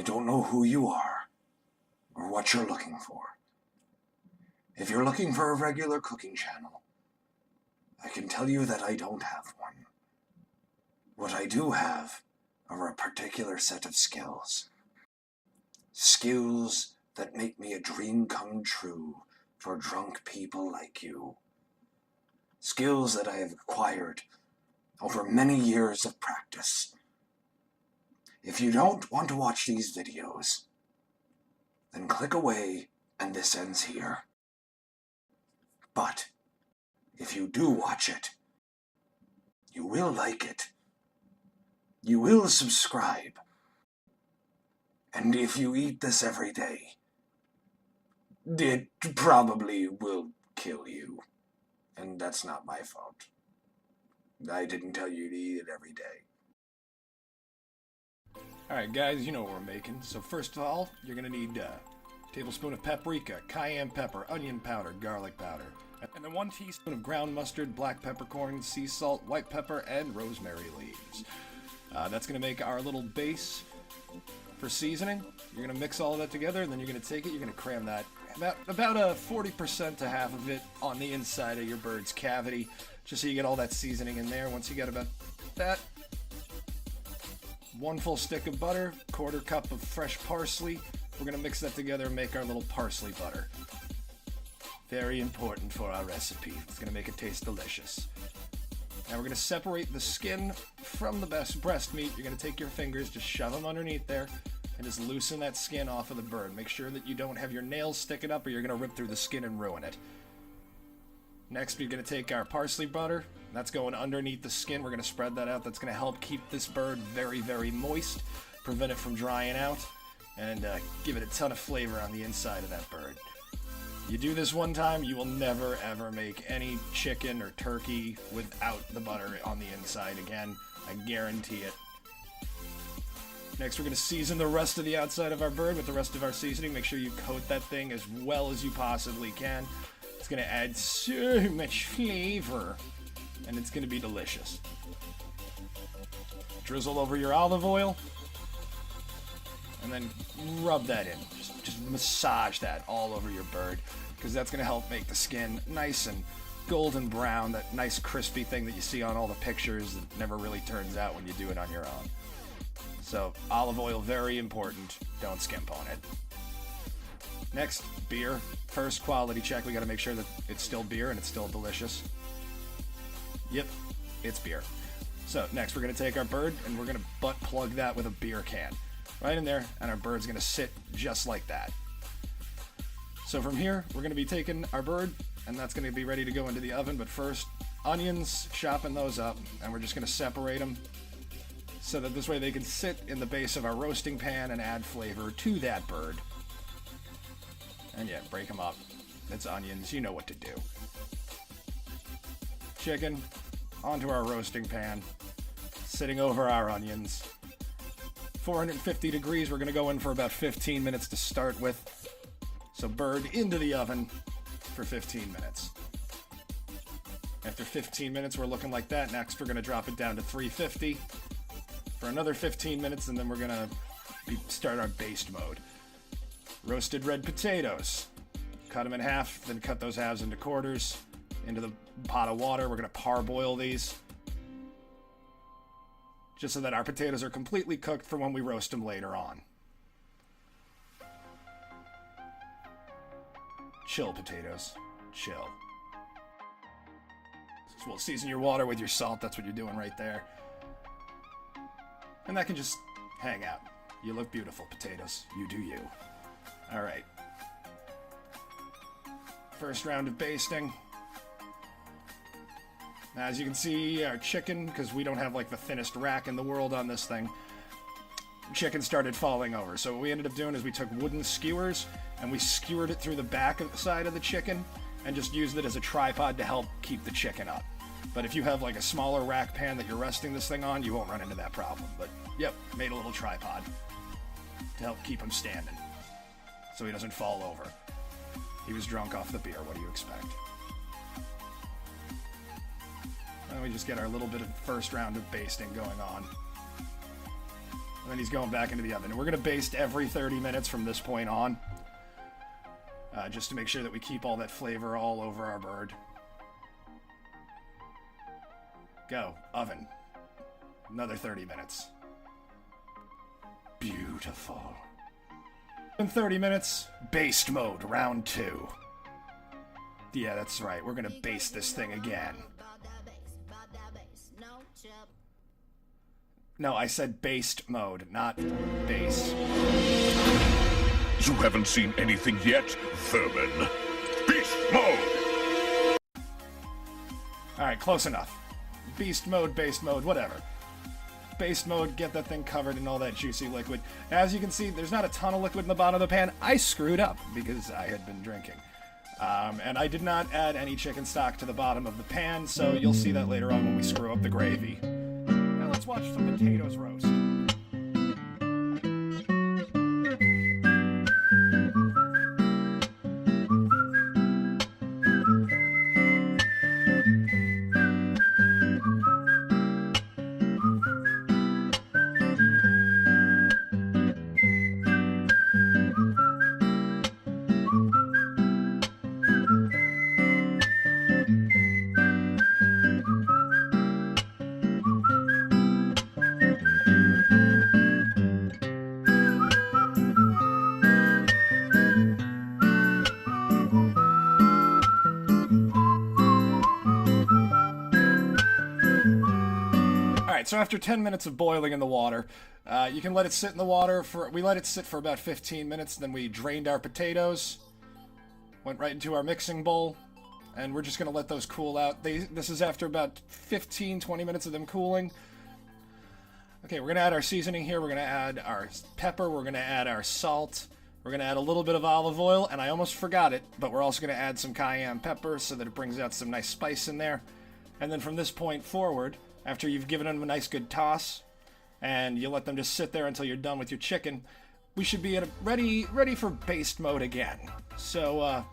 I don't know who you are or what you're looking for. If you're looking for a regular cooking channel, I can tell you that I don't have one. What I do have are a particular set of skills. Skills that make me a dream come true for drunk people like you. Skills that I have acquired over many years of practice. If you don't want to watch these videos, then click away and this ends here. But if you do watch it, you will like it. You will subscribe. And if you eat this every day, it probably will kill you. And that's not my fault. I didn't tell you to eat it every day. Alright guys, you know what we're making. So first of all, you're going to need a tablespoon of paprika, cayenne pepper, onion powder, garlic powder, and then 1 teaspoon of ground mustard, black peppercorns, sea salt, white pepper, and rosemary leaves. That's going to make our little base for seasoning. You're going to mix all of that together, and then you're going to take it, you're going to cram that, about a 40% to half of it on the inside of your bird's cavity, just so you get all that seasoning in there. Once you get about that, 1 full stick of butter, 1/4 cup of fresh parsley. We're going to mix that together and make our little parsley butter. Very important for our recipe. It's going to make it taste delicious. Now we're going to separate the skin from the breast meat. You're going to take your fingers, just shove them underneath there, and just loosen that skin off of the bird. Make sure that you don't have your nails sticking up or you're going to rip through the skin and ruin it. Next, we're going to take our parsley butter. That's going underneath the skin. We're going to spread that out. That's going to help keep this bird very, very moist, prevent it from drying out, and give it a ton of flavor on the inside of that bird. You do this one time, you will never ever make any chicken or turkey without the butter on the inside again. I guarantee it. Next, we're going to season the rest of the outside of our bird with the rest of our seasoning. Make sure you coat that thing as well as you possibly can. It's going to add so much flavor, and it's going to be delicious. Drizzle over your olive oil, and then rub that in. Just massage that all over your bird, because that's going to help make the skin nice and golden brown, that nice crispy thing that you see on all the pictures that never really turns out when you do it on your own. So olive oil, very important. Don't skimp on it. Next, beer. First quality check. We got to make sure that it's still beer and it's still delicious. Yep, it's beer. So next we're going to take our bird and we're going to butt plug that with a beer can. Right in there, and our bird's going to sit just like that. So from here, we're going to be taking our bird, and that's going to be ready to go into the oven. But first, onions, chopping those up, and we're just going to separate them so that this way they can sit in the base of our roasting pan and add flavor to that bird. And yeah, break them up. It's onions, you know what to do. Chicken onto our roasting pan, sitting over our onions. 450 degrees, we're going to go in for about 15 minutes to start with. So bird into the oven for 15 minutes. After 15 minutes, we're looking like that. Next, we're going to drop it down to 350 for another 15 minutes, and then we're going to start our baste mode. Roasted red potatoes. Cut them in half, then cut those halves into quarters into the pot of water. We're going to parboil these, just so that our potatoes are completely cooked for when we roast them later on. Chill potatoes. Chill. So we'll season your water with your salt. That's what you're doing right there. And that can just hang out. You look beautiful, potatoes. You do you. All right. First round of basting. Now, as you can see, our chicken, because we don't have like the thinnest rack in the world on this thing, chicken started falling over. So what we ended up doing is we took wooden skewers and we skewered it through the back of the side of the chicken and just used it as a tripod to help keep the chicken up. But if you have like a smaller rack pan that you're resting this thing on, you won't run into that problem. But yep, made a little tripod to help keep him standing so he doesn't fall over. He was drunk off the beer, what do you expect? And we just get our little bit of first round of basting going on. And then he's going back into the oven. And we're going to baste every 30 minutes from this point on. Just to make sure that we keep all that flavor all over our bird. Go. Oven. Another 30 minutes. Beautiful. In 30 minutes, baste mode, round 2. Yeah, that's right. We're gonna baste this thing again. No, I said baste mode, not base. You haven't seen anything yet, vermin. Beast mode! Alright, close enough. Beast mode, baste mode, whatever. Baste mode, get that thing covered in all that juicy liquid. As you can see, there's not a ton of liquid in the bottom of the pan. I screwed up because I had been drinking. And I did not add any chicken stock to the bottom of the pan, so you'll see that later on when we screw up the gravy. Now let's watch some potatoes roast. So after 10 minutes of boiling in the water, you can let it sit in the water we let it sit for about 15 minutes, then we drained our potatoes, went right into our mixing bowl, and we're just going to let those cool out. This is after about 15-20 minutes of them cooling. Okay, we're going to add our seasoning here. We're going to add our pepper. We're going to add our salt. We're going to add a little bit of olive oil, and I almost forgot it, but we're also going to add some cayenne pepper so that it brings out some nice spice in there. And then from this point forward, after you've given them a nice good toss, and you let them just sit there until you're done with your chicken, we should be ready for baste mode again. So,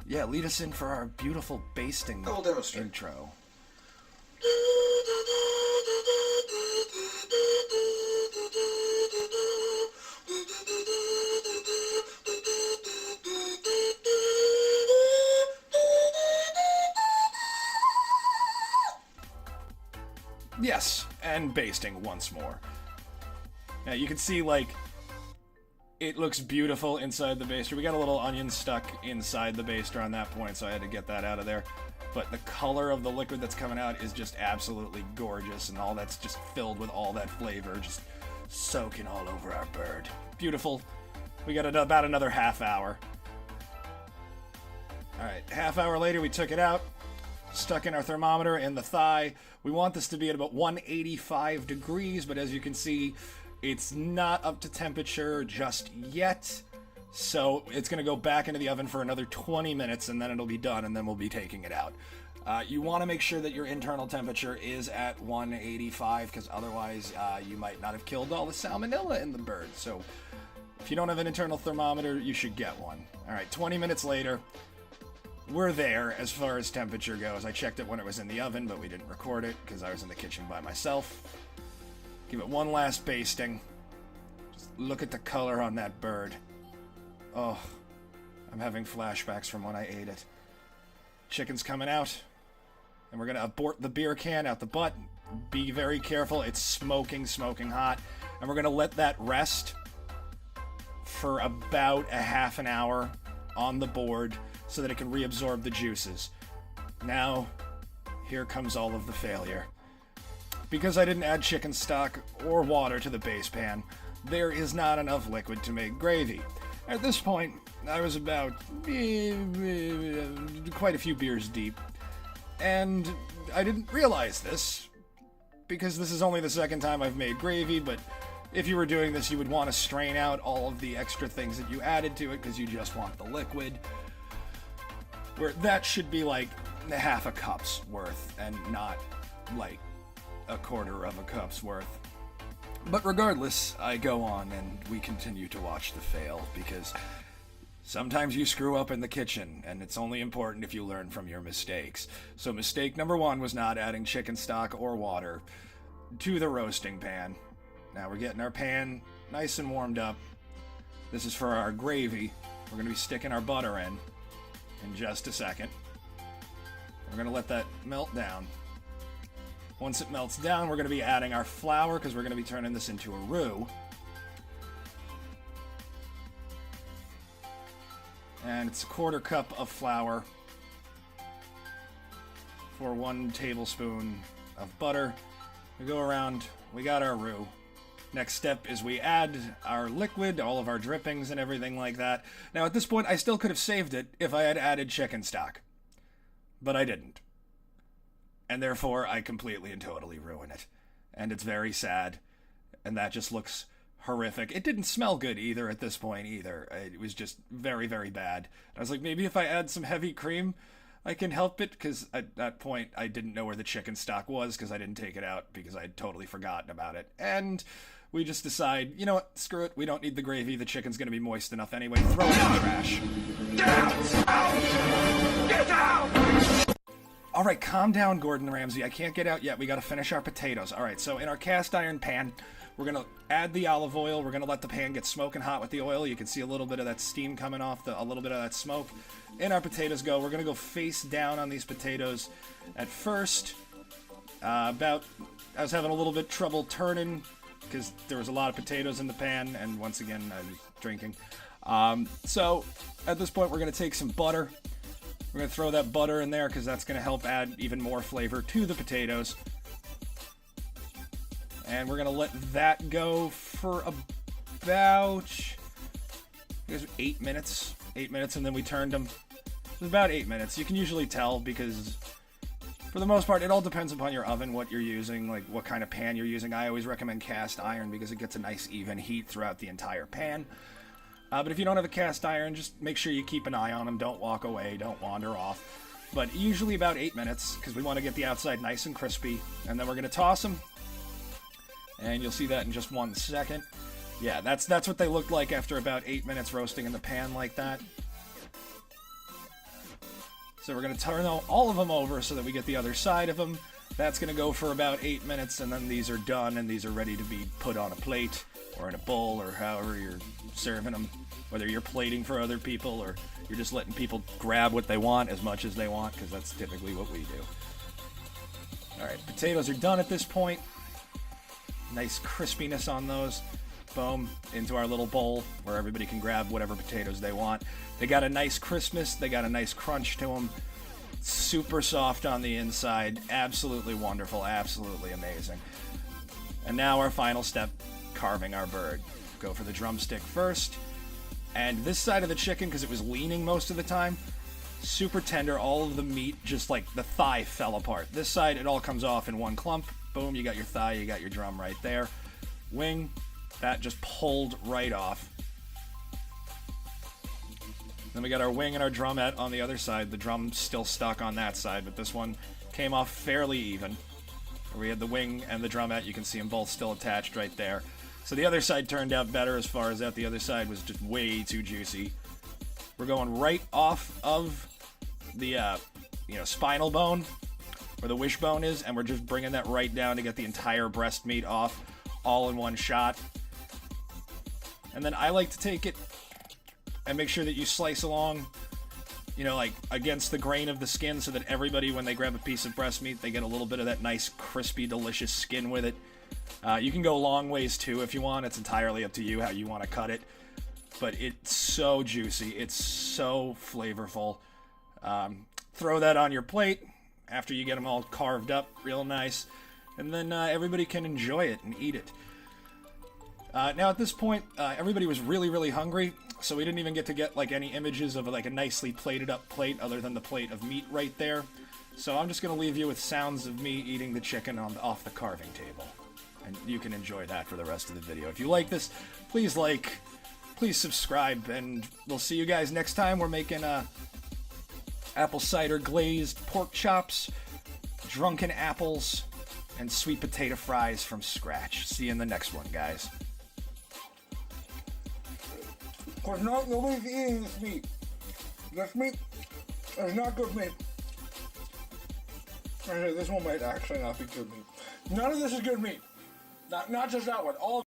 yeah, lead us in for our beautiful basting intro. Yes, and basting once more. Now you can see, like, it looks beautiful inside the baster. We got a little onion stuck inside the baster on that point, so I had to get that out of there. But the color of the liquid that's coming out is just absolutely gorgeous, and all that's just filled with all that flavor, just soaking all over our bird. Beautiful. We got about another half hour. Alright, half hour later we took it out. Stuck in our thermometer in the thigh. We want this to be at about 185 degrees, but as you can see, it's not up to temperature just yet. So it's going to go back into the oven for another 20 minutes, and then it'll be done, and then we'll be taking it out. You want to make sure that your internal temperature is at 185, because otherwise you might not have killed all the salmonella in the bird. So if you don't have an internal thermometer, you should get one. All right, 20 minutes later. We're there as far as temperature goes. I checked it when it was in the oven, but we didn't record it because I was in the kitchen by myself. Give it one last basting. Just look at the color on that bird. Oh, I'm having flashbacks from when I ate it. Chicken's coming out, and we're going to abort the beer can out the butt. Be very careful. It's smoking hot. And we're going to let that rest for about a half an hour on the board, so that it can reabsorb the juices. Now, here comes all of the failure. Because I didn't add chicken stock or water to the base pan, there is not enough liquid to make gravy. At this point, I was about quite a few beers deep, and I didn't realize this, because this is only the second time I've made gravy, but if you were doing this, you would want to strain out all of the extra things that you added to it, because you just want the liquid. Where that should be like half a cup's worth and not like a quarter of a cup's worth. But regardless, I go on and we continue to watch the fail, because sometimes you screw up in the kitchen, and it's only important if you learn from your mistakes. So mistake number 1 was not adding chicken stock or water to the roasting pan. Now we're getting our pan nice and warmed up. This is for our gravy. We're going to be sticking our butter in just a second. We're going to let that melt down. Once it melts down, we're going to be adding our flour because we're going to be turning this into a roux. And it's a 1/4 cup of flour for 1 tablespoon of butter. We go around, we got our roux. Next step is we add our liquid, all of our drippings and everything like that. Now at this point, I still could have saved it if I had added chicken stock. But I didn't. And therefore, I completely and totally ruin it. And it's very sad. And that just looks horrific. It didn't smell good either at this point either. It was just very, very bad. I was like, maybe if I add some heavy cream, I can help it, because at that point I didn't know where the chicken stock was because I didn't take it out because I'd totally forgotten about it. And we just decide, you know what, screw it, we don't need the gravy, the chicken's going to be moist enough anyway, throw it in the trash. Get out! Get out! Alright, calm down, Gordon Ramsay, I can't get out yet, we gotta finish our potatoes. Alright, so in our cast iron pan, we're gonna add the olive oil, we're gonna let the pan get smoking hot with the oil, you can see a little bit of that steam coming off, a little bit of that smoke. In our potatoes go, we're gonna go face down on these potatoes. At first, I was having a little bit trouble turning, because there was a lot of potatoes in the pan, and once again, I was drinking. So, at this point, we're gonna take some butter. We're going to throw that butter in there because that's going to help add even more flavor to the potatoes. And we're going to let that go for about 8 minutes. 8 minutes, and then we turned them. It was about 8 minutes. You can usually tell because, for the most part, it all depends upon your oven, what you're using, like what kind of pan you're using. I always recommend cast iron because it gets a nice even heat throughout the entire pan. But if you don't have a cast iron, just make sure you keep an eye on them. Don't walk away. Don't wander off. But usually about 8 minutes, because we want to get the outside nice and crispy. And then we're going to toss them. And you'll see that in just 1 second. Yeah, that's what they look like after about 8 minutes roasting in the pan like that. So we're going to turn all of them over so that we get the other side of them. That's going to go for about 8 minutes, and then these are done, and these are ready to be put on a plate or in a bowl or however you're serving them. Whether you're plating for other people or you're just letting people grab what they want as much as they want, because that's typically what we do. Alright, potatoes are done at this point. Nice crispiness on those. Boom, into our little bowl where everybody can grab whatever potatoes they want. They got a nice crispness, they got a nice crunch to them. Super soft on the inside, absolutely wonderful, absolutely amazing. And now our final step, carving our bird. Go for the drumstick first. And this side of the chicken, because it was leaning most of the time, super tender, all of the meat, just like the thigh fell apart. This side, it all comes off in one clump. Boom, you got your thigh, you got your drum right there. Wing, that just pulled right off. Then we got our wing and our drumette on the other side. The drum's still stuck on that side, but this one came off fairly even. We had the wing and the drumette, you can see them both still attached right there. So the other side turned out better as far as that. The other side was just way too juicy. We're going right off of the spinal bone, where the wishbone is, and we're just bringing that right down to get the entire breast meat off, all in one shot. And then I like to take it and make sure that you slice along, like against the grain of the skin, so that everybody, when they grab a piece of breast meat, they get a little bit of that nice, crispy, delicious skin with it. You can go long ways too if you want. It's entirely up to you how you want to cut it. But it's so juicy. It's so flavorful. Throw that on your plate after you get them all carved up real nice. And then everybody can enjoy it and eat it. Now at this point, everybody was really, really hungry. So we didn't even get like any images of like a nicely plated up plate other than the plate of meat right there. So I'm just going to leave you with sounds of me eating the chicken off the carving table. And you can enjoy that for the rest of the video. If you like this, please please subscribe, and we'll see you guys next time. We're making apple cider glazed pork chops, drunken apples, and sweet potato fries from scratch. See you in the next one, guys. Of course, nobody's eating this meat. This meat is not good meat. Actually, this one might actually not be good meat. None of this is good meat. Not just that one. All